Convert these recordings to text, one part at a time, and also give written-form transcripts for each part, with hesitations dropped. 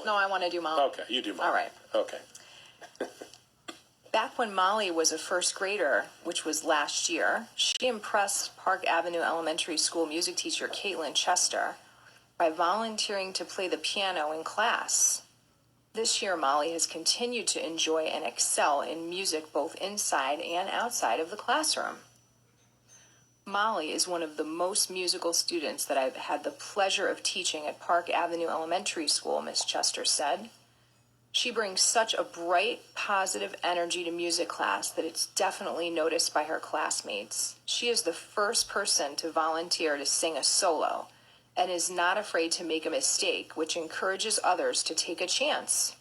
No, I want to do Molly. Okay, you do Molly. All right. Okay. Back when Molly was a first grader, which was last year, she impressed Park Avenue Elementary School music teacher Caitlin Chester by volunteering to play the piano in class. This year, Molly has continued to enjoy and excel in music both inside and outside of the classroom. Molly is one of the most musical students that I've had the pleasure of teaching at Park Avenue Elementary School, Miss Chester said. She brings such a bright, positive energy to music class that it's definitely noticed by her classmates. She is the first person to volunteer to sing a solo and is not afraid to make a mistake, which encourages others to take a chance.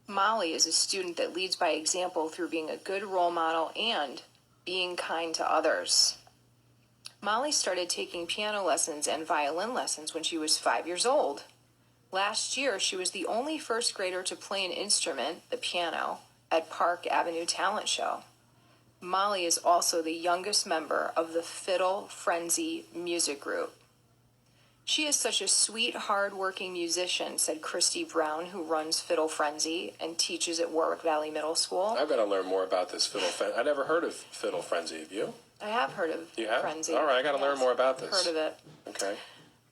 Molly is a student that leads by example through being a good role model and being kind to others. Molly started taking piano lessons and violin lessons when she was 5 years old. Last year, she was the only first grader to play an instrument, the piano, at Park Avenue Talent Show. Molly is also the youngest member of the Fiddle Frenzy music group. She is such a sweet, hard-working musician, said Christy Brown, who runs Fiddle Frenzy and teaches at Warwick Valley Middle School. I've got to learn more about this Fiddle Frenzy. I never heard of Fiddle Frenzy. Have you? I have heard of Frenzy. All right, I got to learn more about this. Heard of it. Okay.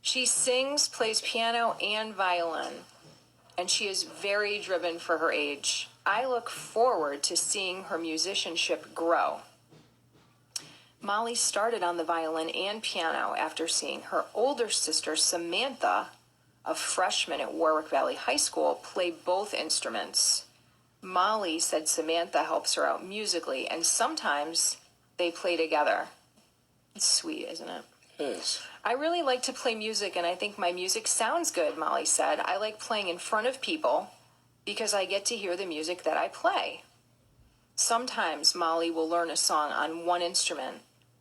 She sings, plays piano, and violin, and she is very driven for her age. I look forward to seeing her musicianship grow. Molly started on the violin and piano after seeing her older sister, Samantha, a freshman at Warwick Valley High School, play both instruments. Molly said Samantha helps her out musically, and sometimes they play together. It's sweet, isn't it? It is. I really like to play music, and I think my music sounds good, Molly said. I like playing in front of people because I get to hear the music that I play. Sometimes Molly will learn a song on one instrument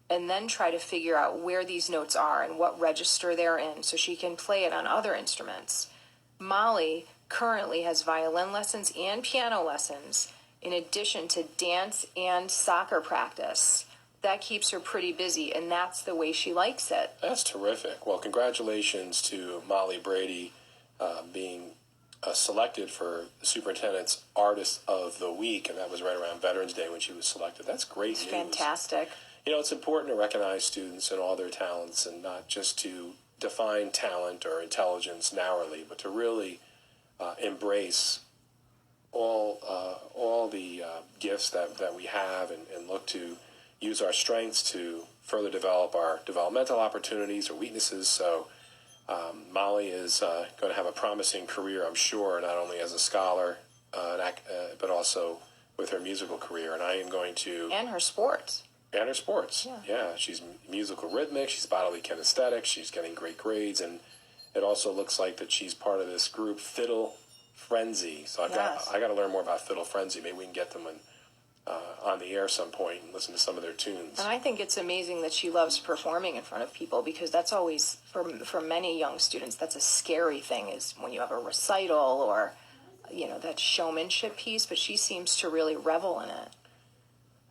and then try to figure out where these notes are and what register they're in so she can play it on other instruments. Molly currently has violin lessons and piano lessons in addition to dance and soccer practice. That keeps her pretty busy, and that's the way she likes it. That's terrific. Well, congratulations to Molly Brady being selected for the Superintendent's Artist of the Week, and that was right around Veterans Day when she was selected. That's great news. Fantastic. You know, it's important to recognize students and all their talents and not just to define talent or intelligence narrowly, but to really embrace all the gifts that we have and look to use our strengths to further develop our developmental opportunities or weaknesses. So Molly is going to have a promising career, I'm sure, not only as a scholar, but also with her musical career. And I am going to... And her sports. And her sports. Yeah, she's musical rhythmic, she's bodily kinesthetic, she's getting great grades, and it also looks like that she's part of this group, Fiddle Frenzy. So I got to learn more about Fiddle Frenzy. Maybe we can get them on the air some point and listen to some of their tunes. And I think it's amazing that she loves performing in front of people, because that's always, for many young students, that's a scary thing, is when you have a recital or, you know, that showmanship piece, but she seems to really revel in it.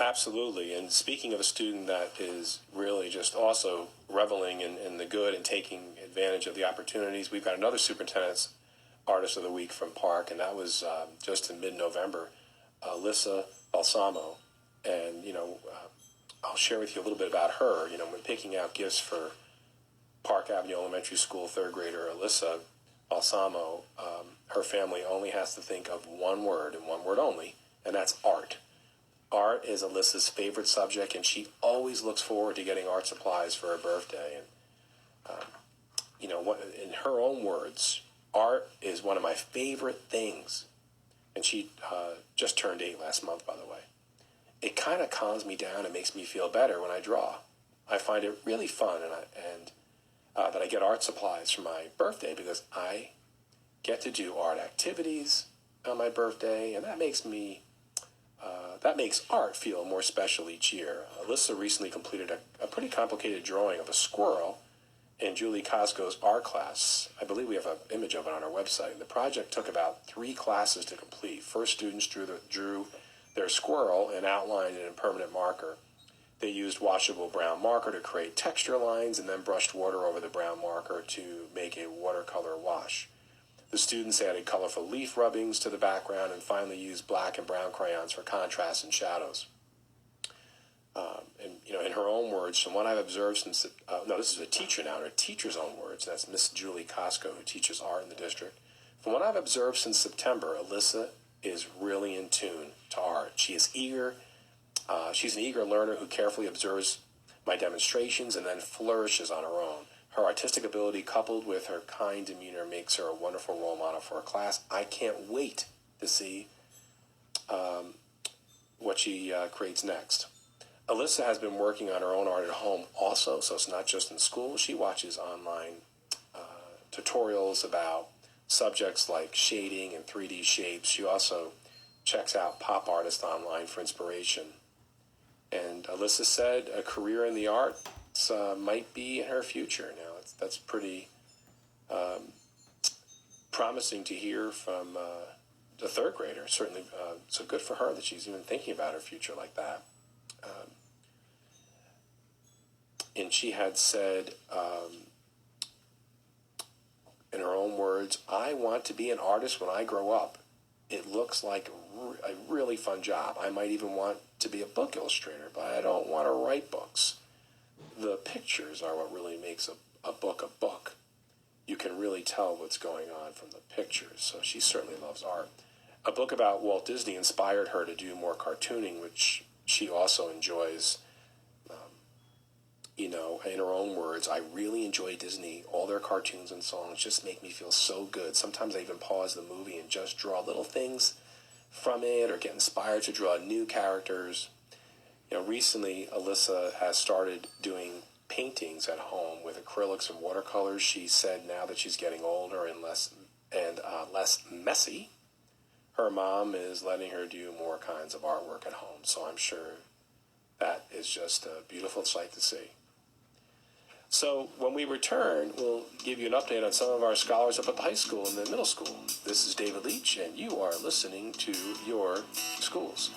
Absolutely. And speaking of a student that is really just also reveling in the good and taking advantage of the opportunities, we've got another Superintendent's Artist of the Week from Park, and that was just in mid-November, Alyssa Balsamo. And, you know, I'll share with you a little bit about her. You know, when picking out gifts for Park Avenue Elementary School third grader Alyssa Balsamo, her family only has to think of one word and one word only, and that's art. Art is Alyssa's favorite subject, and she always looks forward to getting art supplies for her birthday. And, you know, in her own words, art is one of my favorite things. And she just turned 8 last month, by the way. It kind of calms me down and makes me feel better when I draw. I find it really fun, and that I get art supplies for my birthday, because I get to do art activities on my birthday, and that makes art feel more special each year. Alyssa recently completed a pretty complicated drawing of a squirrel in Julie Cosco's art class. I believe we have an image of it on our website. The project took about 3 classes to complete. First, students drew their squirrel and outlined it in permanent marker. They used washable brown marker to create texture lines and then brushed water over the brown marker to make a watercolor wash. The students added colorful leaf rubbings to the background and finally used black and brown crayons for contrast and shadows. In her own words, from what I've observed since, this is a teacher now, in her teacher's own words, that's Miss Julie Costco, who teaches art in the district. From what I've observed since September, Alyssa is really in tune to art. She is eager. She's an eager learner who carefully observes my demonstrations and then flourishes on her own. Her artistic ability, coupled with her kind demeanor, makes her a wonderful role model for her class. I can't wait to see what she creates next. Alyssa has been working on her own art at home also, so it's not just in school. She watches online tutorials about subjects like shading and 3D shapes. She also checks out pop artists online for inspiration. And Alyssa said a career in the arts might be in her future. Now, that's pretty promising to hear from a third grader. Certainly, so good for her that she's even thinking about her future like that. And she had said, in her own words, I want to be an artist when I grow up. It looks like a really fun job. I might even want to be a book illustrator, but I don't want to write books. The pictures are what really makes a book a book. You can really tell what's going on from the pictures, so she certainly loves art. A book about Walt Disney inspired her to do more cartooning, which she also enjoys. In her own words, I really enjoy Disney. All their cartoons and songs just make me feel so good. Sometimes I even pause the movie and just draw little things from it or get inspired to draw new characters. Recently, Alyssa has started doing paintings at home with acrylics and watercolors. She said now that she's getting older and less messy, her mom is letting her do more kinds of artwork at home. So I'm sure that is just a beautiful sight to see. So when we return, we'll give you an update on some of our scholars up at the high school and the middle school. This is David Leach, and you are listening to Your Schools.